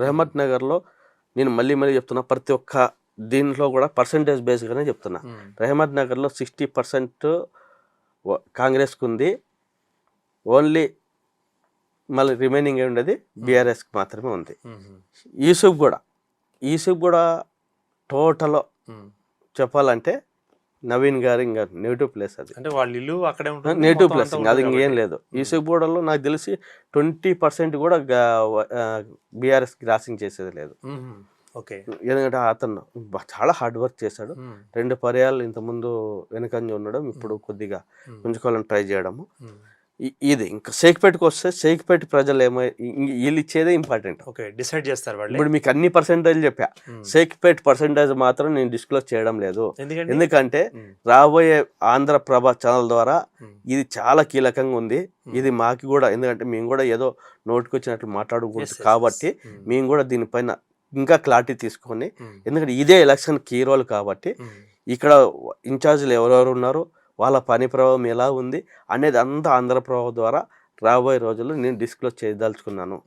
రెహమత్ నగర్లో నేను మళ్ళీ చెప్తున్నా, ప్రతి ఒక్క దీంట్లో కూడా పర్సంటేజ్ బేస్గానే చెప్తున్నా. రెహమత్ నగర్లో 60% కాంగ్రెస్కి ఉంది, ఓన్లీ మళ్ళీ రిమైనింగ్ ఉండేది బీఆర్ఎస్కి మాత్రమే ఉంది. యూసుఫ్ కూడా టోటల్ చెప్పాలంటే నవీన్ గారు ఇంకా నెగిటివ్ ప్లేస్, అది అంటే వాళ్ళ ఇల్లు అక్కడే ఉంటుంది, నెగిటివ్ ప్లేస్, అది ఇంకేం లేదు. యూసుఫ్ గూడలో నాకు తెలిసి 20% కూడా బీఆర్ఎస్కి క్రాసింగ్ చేసేది లేదు. ఓకే, ఎందుకంటే అతను చాలా హార్డ్ వర్క్ చేశాడు. 2 పర్యాలు ఇంతకుముందు వెనుకంజ ఉండడం, ఇప్పుడు కొద్దిగా పుంజుకోవాలని ట్రై చేయడము. ఇది ఇంకా షేక్పేటకి వస్తే, షేక్పేట ప్రజలు వీళ్ళు ఇచ్చేదే ఇంపార్టెంట్. ఓకే, డిసైడ్ చేస్తారు వాళ్ళు. ఇప్పుడు మీకు అన్ని పర్సెంటేజ్ చెప్పా, షేక్పేట పర్సెంటేజ్ మాత్రం నేను డిస్క్లోజ్ చేయడం లేదు. ఎందుకంటే రాబోయే ఆంధ్రప్రభ ఛానల్ ద్వారా ఇది చాలా కీలకంగా ఉంది. ఇది మాకు కూడా, ఎందుకంటే మేము కూడా ఏదో నోటికి వచ్చినట్లు మాట్లాడకూడదు కాబట్టి మేము కూడా దీనిపైన ఇంకా క్లారిటీ తీసుకొని, ఎందుకంటే ఇదే ఎలక్షన్ కీ రోల్ కాబట్టి ఇక్కడ ఇన్ఛార్జీలు ఎవరెవరు ఉన్నారు, వాళ్ళ పని ప్రభావం ఎలా ఉంది అనేది అంతా ఆంధ్రప్రభ ద్వారా రాబోయే రోజుల్లో నేను డిస్క్లోజ్ చేయదలుచుకున్నాను.